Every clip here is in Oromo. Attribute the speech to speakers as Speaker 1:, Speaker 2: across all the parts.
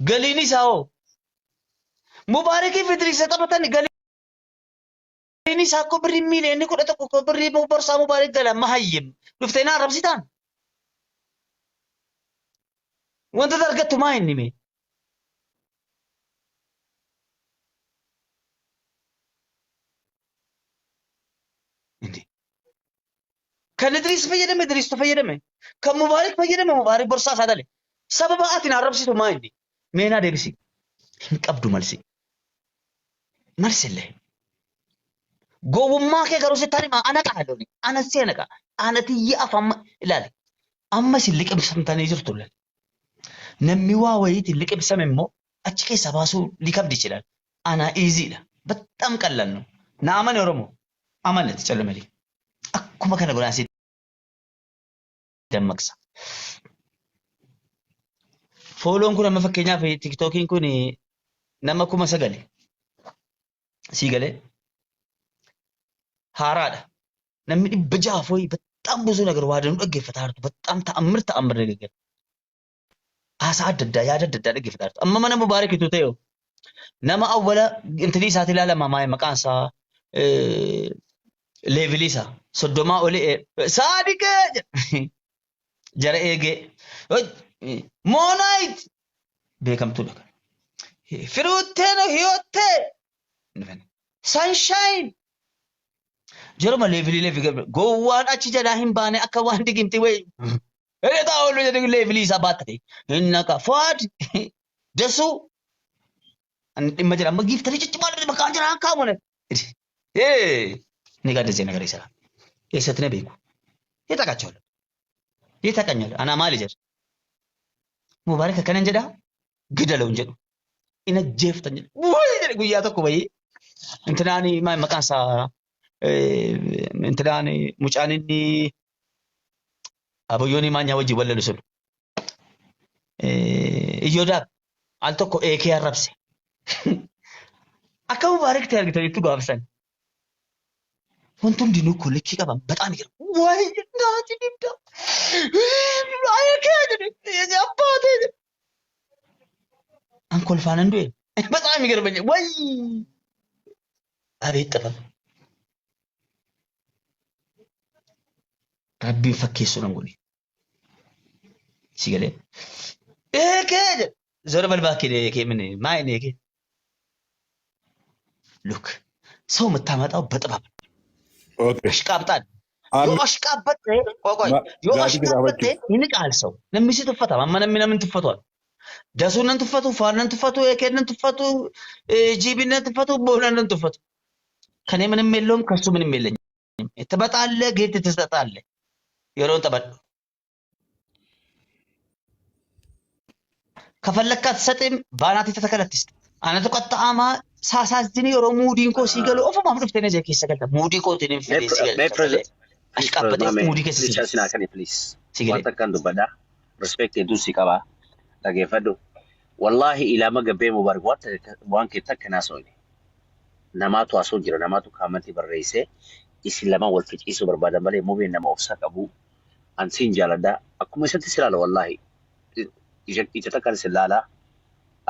Speaker 1: قاليني ساو مبارك في إدريس طبعا قاليني ساكو بري ميلي إني كنت أتوقع بري برصا مبارك قال ما هيم لفتنا ربسيتان وأنت درجت ما إني مي كان إدريس فيدم إدريس تفيدم كان مبارك فيدم مبارك برصا سادلي سبب أتنا ربسيتو ما إني مينا ديبسي قبضو ملسي مرسله قوم ما كي قالوا ستاري ما أنا قاعدوني أنا سينك أنا تيجي أفهم لا أما سلك أبسم تاني جرتوا له نمي واوي تلك أبسم مو أشكي سباسو لكاب ديشلال أنا إيزي لا بتأم كلنو نامن يرومو أمانة تشلو ملي أكو ما كان أقول أسيد دمكسا فولون كنا مفكينا في تيك توكين كوني نما كوما سجلي سيجلي هارادا نمي بجافوي بتأم بزون أجر وادن أجي فتارت بتأم تأمر نجيجر أسعد يا دد فتارت أما من مبارك توتيو نما أولا أنت لي ساتي لا لما ما مكان سا ليفليسا صدما أولي صادق جرى إيجي مونايت بيكم تلك فروتين هيوتة سانشاين جرى ما ليفلي جوان أشجع راهم بانه أكوان دقيمتي وين إيه تاولو جرى ليفليسا باتري إنك فاد دسو إما جرى ما جيف تري جتمان مكان جرى كامونه إيه نيجا دزين نگري سرا إيه ستنه بيكو يتاكачol يتاكanyol أنا مالي جر مبارك كنن جدا قدلون جدو إنا جيف تنجل وين قوياتكو بي انتناني ما مكان سا انتناني مجانني أبو يوني ما نيوجي ولا لسل يوداب ألتوكو إيكي الربسي أكا مبارك تيارك تيتو غافسان وانتم دينو كولكي كابا بطاني كرا واي ناتي نبدا أنا كادر يا جاباتي أنكل فانن دوين بطاني كرا بني واي أبي تفهم ربي فكي سنقولي سيقولي إيه كده زور بالباكي ده كي مني ما إني كي لوك سو متعمد أو بطبع أشكابتان يو أشكابت كوكوي يو أشكابت هنيك عالسو لما يصير تفتح ما نمنا من تفتح داسون نتفتو فارن نتفتو إيه نتفتو جيبين نتفتو بوهنا نتفتو كني من ملهم كسو من ملهم تبت على جيت تستطيع على يرون تبت كفلك تستم باناتي تتكلم أنا تقطع ما ساس ديني يرو مودين كو سيجلو أوف ما عرفت أنا زي كيس سجلت مودي كو تنين في سيجل أشكابت مودي كيس
Speaker 2: سيجل سينا كني بليز
Speaker 1: سيجل
Speaker 2: وانت كان دبدا respect يدو سيكابا لكن فدو والله إلى ما جنبي مبارك وان كتا كناسوني نماتو أسون جرو نماتو كامنتي بالرئيسة إسلام والفتح إسو بربادا مالي موبي نما أفسك أبو أنسين جالدا أكو مسنتي سلالة والله إجا تكال سلالة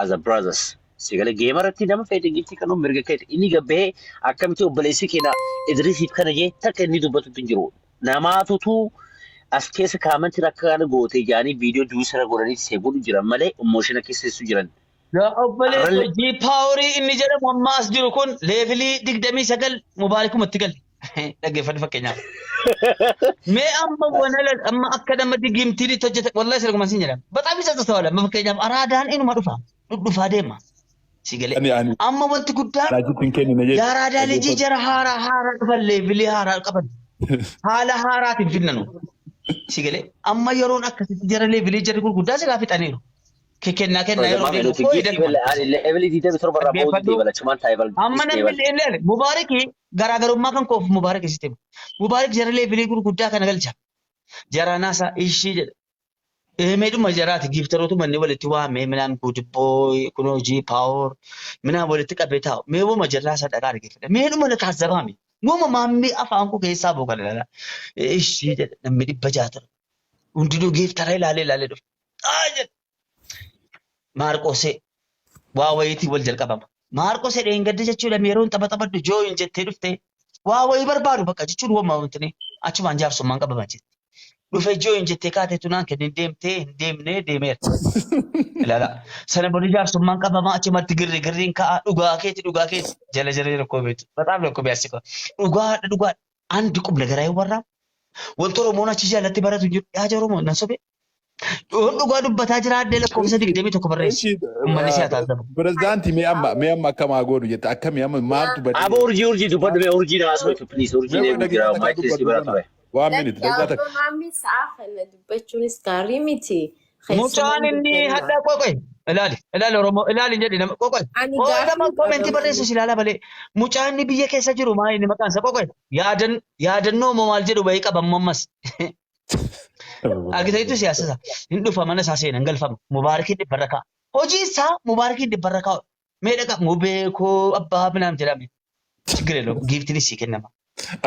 Speaker 2: as a brothers sigale geemarratti nama fayyadagitti kanuu mirga ka'e inni gabbee akkamitti obboleessi keenya Idrisiif kana jee takka inni dubbatutti jiru namaatutu as keessa kaamantii akka kana goote jaanii viidiyoo duusara godhanii seeguun jiran malee imooshina keessessu jiran.
Speaker 1: obboleetto jii paaworii inni jedhamu amma as jiru kun leevilii 29 mubaarikumatti gal dhaggeeffadhu fakkeenyaaf. Mee amma wanala amma akka nama digimtii hojjete wallahi sirguma sin jedhama በጣም ይጸጽተዋል fakkeenyaaf araadaan inuma dhufaa deema sigale amma wanti guddaan yaaradaa lijii jara haaraa dhufan leevilii haaraa qaban haala haaraatiin finnanu sigale amma yeroon akkasitti jara leevilii jarri gurguddaa silaa fixaniiru kennaa yeroo amma namni illee mubaariki garaagarummaa kan koof mubaarik isitti mubaarik jara leevilii gurguddaa kana galcha jara naasa ishii jedha meedhuma jaraati giiftaroota manni walitti waamee minaan gudibboo kunojii paawor minaan walitti qabee taa'u meewuma jalaa sadaqaa argifadha meedhuma na taasisabaami wama maammee afaan koo keessaa bookan lala ishii jedha namni 600 hundinuu giiftara ilaalee dhufe. Maarqosee waa wayiitii wal jalqabama. Maarqosee dheengadde jechuudha yeroo taphatabaddu jooyin jettee dhufte waa wayii barbaadu bakka jechuun wamma wantini achumaan jaarsummaan qabaman jette. Dhufe jooyin jettee kaatee tunaan kennin deemtee hin deemnee deemeera. Ilaala. Sana booda jaarsummaan qabamaa achumatti girriin ka'aa dhugaa keeti jala jala rakkoo beektu. Bataam rakkoo beeksisa. Dhugaa andi qubna garaa yoo warraa. Wanti Oromoon achi jaalatti baratu jiru yaa Oromoo nan sobe. Dhugaa dubbataa jira addee lakkoofsa 21 barreessi. Uummanni siyaa taasifamu.
Speaker 3: Pirezidaantii mee amma akkamaa godhu jette akkamii amma maaltu badee.
Speaker 2: Abo urjii dubbadhu mee urjii naasoo please urjii deemu jira maayikii si bira ture.
Speaker 3: Waan minute daldata.
Speaker 4: Maammi sa'a kana dubbachuunis gaarii miti.
Speaker 1: Mucaan inni hadda qoqoy ilaali Oromoo ilaali jedhi nama qoqoy. Nama koomenti barreessu si ilaala malee mucaan inni biyya keessa jiru maal inni maqaan isaa qoqoy yaadannoo moo maal jedhu bayii qaban mammas. Argitaytu siyaasasa hin dhufa mana isaa seenan galfama mubaarakiin dhibbarra ka'a. Hojii isaa mubaarakiin dhibbarra ka'a. Mee dhaqa mubeekoo abbaa binaam jedhame. Chigirelo giiftinis si kennama.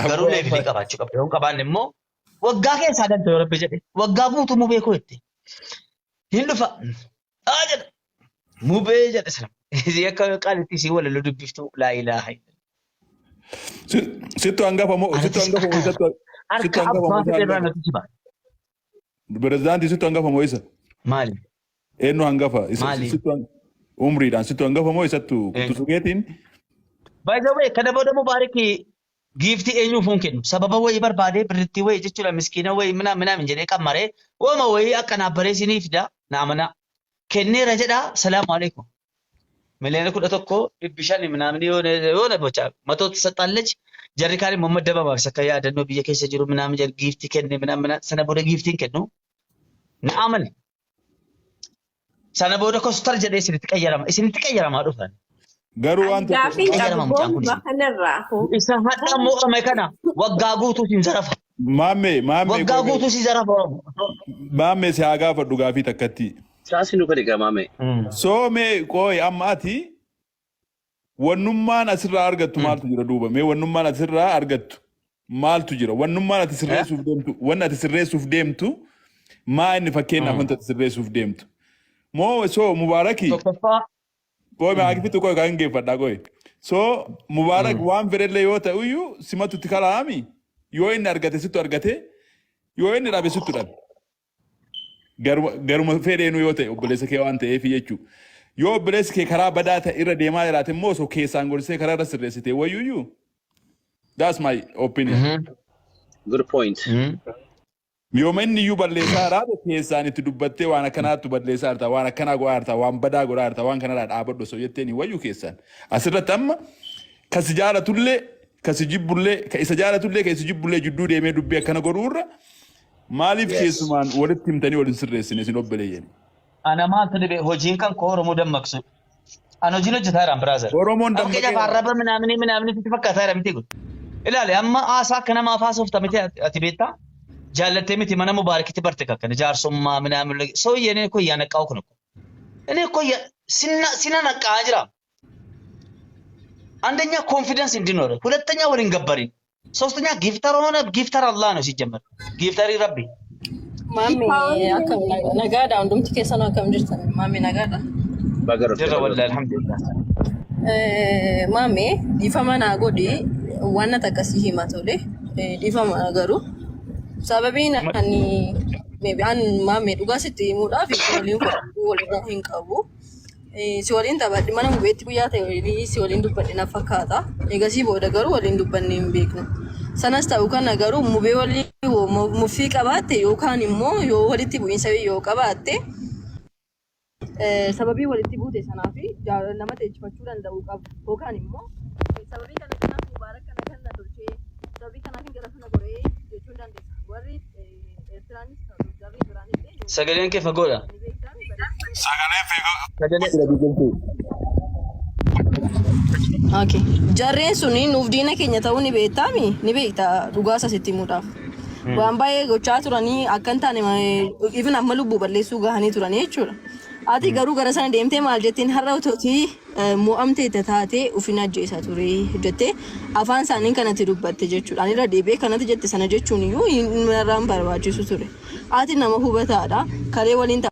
Speaker 1: Garuu leevilii qabaachuu qabda. Yoo qabaanne immoo waggaa keessaa galta yoo rabbi jedhe waggaa guutuu mubeekoo jette. Hin dhufa. Jedha. Mubee jedhe sana. Akka qaalitti si wala dubbiftu laa ilaaha.
Speaker 3: Sittu hangafa moo
Speaker 1: Harka abbaa federaa natti jibaa.
Speaker 3: Pirezidaantii sittu hangafa moo isa?
Speaker 1: Maali?
Speaker 3: Eenyu hangafa?
Speaker 1: Maali?
Speaker 3: Umriidhaan sittu hangafa moo isattu kutusugeetiin?
Speaker 1: By the way, kana booda Mubaarakii giiftii eenyuuf hin kennu sababa wayii barbaadee birrittii wayii jechuudha miskiina wayii minaamin jedhee qammaree wooma wayii akkanaaf bareesinii fida naamana kenneera jedhaa salaamu alaikum. Miliyoona 11,500 minaamin yoona boca matoota saxxaallechi jarri kaan immoo maddabamaaf akka yaadannoo biyya keessa jiru minaamin jedhu giiftii kenne minaamin sana booda giiftiin kennu na'aman. Sana booda kostar jedhee isinitti qayyaramaa dhufan.
Speaker 3: Garuu waan
Speaker 4: Gaafiin qabu kanarraa.
Speaker 1: Isa hadhaa mo'ame kana waggaa guutuu siin zarafa.
Speaker 3: Maammee
Speaker 1: Waggaa guutuu si zarafa Oromoo.
Speaker 3: maammee si haa gaafadhu gaafii takkatti.
Speaker 2: Saasi nu kadi gamame.
Speaker 3: Soomee qooyi amma ati wannummaan asirraa argattu maaltu jira duuba mee wannummaan asirraa argattu maaltu jira wannummaan ati sirreessuuf deemtu wanni ati sirreessuuf deemtu maa inni fakkeenyaaf wanta ati sirreessuuf deemtu moo soo Mubaarakii
Speaker 1: Tokkoffaa
Speaker 3: qooyi maa akifitu qooyi kan geeffadhaa qooyi soo Mubaarak waan fedhellee yoo ta'uyyuu simatutti kalaami yoo inni argate sittu argate yoo inni dhabe sittu dhabe. Garuma fedheenu yoo ta'e obboleessa kee waan ta'eef jechuudha. Yoo obboleessi kee karaa badaa ta'e irra deemaa jiraate immoo osoo keessaan gorsee karaa irra sirreessite wayyuyyuu. That's my opinion.
Speaker 2: Good point.
Speaker 3: Yooma inni iyyuu balleessaa jiraate keessaan itti dubbattee waan akkanaattu balleessaa jirta waan akkanaa godhaa jirta waan badaa godhaa jirta waan kanarraa dhaabadhu osoo jetteen wayyuu keessaan. Asirratti amma kasi jaalatullee kasi jibbullee ka isa jaalatullee ka isa jibbullee jidduu deemee dubbii akkana godhuurra. Maaliif keessumaan walitti himtanii waliin sirreessine isin obboleeyyan?
Speaker 1: ana maaltu dhibe hojiin kan koo Oromoo dammaqsu. Ana hojiin hojjetaa jiraan braazer.
Speaker 3: Oromoon dammaqee.
Speaker 1: Akka jafa arraba minaamini itti fakkaataa jira miti kun. Ilaali amma haasaa akka namaaf haasofta miti ati beektaa? Jaallattee miti mana Mubaarakitti barte kakkana jaarsummaa minaamin sooyyeen kun yaa naqqaa kun. Inni kun sina naqqaa jira. አንደኛ ኮንፊደንስ እንዲኖር ሁለተኛ ወልን ገበሪ ሶስተኛ ጊፍተር ሆነ ጊፍተር አላህ ነው ሲጀመር ጊፍተር ረቢ
Speaker 4: ማሚ አከም ነጋዳ ወንድምት ከሰና አከም ጅርተ ማሚ ነጋዳ
Speaker 2: Bagaro.
Speaker 1: ጀረ ወላ አልহামዱሊላህ
Speaker 4: ማሚ ዲፈማና ጎዲ ዋና ተቀሲ ሂማቶሌ ዲፈማ ነገሩ ሰበቢን አኒ ሜቢ አን ማሚ ዱጋሲቲ ሙዳፊ ወሊን ሂንቀቡ si waliin taphadhi mana mubeetti guyyaa ta'e si waliin dubbadhi na fakkaata. Eegasii booda garuu waliin dubbanne hin beeknu. Sanas ta'u kana garuu mubee waliin muffii qabaatte yookaan immoo yoo walitti bu'iinsa yoo qabaatte sababii walitti buute sanaaf nama teechifachuu danda'u qabu yookaan immoo sababii kana kanaaf Mubaarak kana kan na tolchee sababii kanaaf hin gara sana goree jechuu dandeessa. Warri Eertiraanis ta'u jarri biraanis
Speaker 1: sagaleen kee fagoodha.
Speaker 4: Okay. Jarreen suni nuuf diina keenya ta'uu ni beektaami ni beekta dhugaa asitti himuudhaaf. Waan baay'ee gochaa turanii akka hin taane even amma lubbuu balleessuu gahanii turanii jechuudha. Ati garuu gara sana deemtee maal jettiin har'a otootii mo'amtee taatee ufin ajjeesaa ture jettee afaan isaanii kanatti dubbatte jechuudha. Ani irra deebi'ee kanatti jette sana jechuun iyyuu irraan barbaachisu ture. Ati nama hubataadha. Kalee waliin ta'a.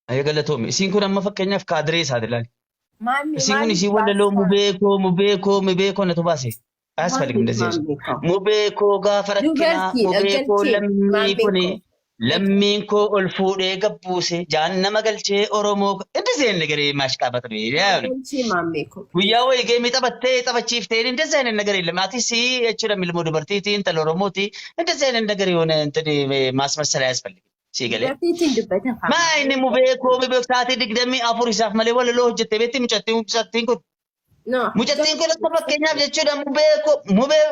Speaker 1: Ayo galatoome. Isin kun amma fakkeenyaaf kaadiree isaati ilaali.
Speaker 5: Maami
Speaker 1: Isin kun
Speaker 5: maami
Speaker 1: isin walla loo mubeekoo natu baase. Asfalik እንደዚህ mubeekoo gaafa rakkinaa mubeekoo lammii kuni lammiin koo ol fuudhee gabbuuse jaan nama galchee Oromoo እንደዚህ አይነት ነገር ማሽቃበጥ ነው ያው
Speaker 5: maamiko.
Speaker 1: guyyaa wayii geemii taphattee taphachiiftee እንደዚህ አይነት ነገር የለም አቲሲ እችለ ሚልሞ ዱበርቲቲ እንተል ኦሮሞቲ እንደዚህ አይነት ነገር የሆነ እንትን ማስመሰል አያስፈልግም ሲገለ
Speaker 5: Gatiin dubbata fama.
Speaker 1: ማይኒ ሙቤekoo ሳቲ ድግደሚ አፉር ኢሳፍ መሌ ወለሎ ሆጀቴ ቤቲ ሙጨቲን kun
Speaker 5: No.
Speaker 1: mucattiin kun akka fakkeenyaaf jechuudha mubee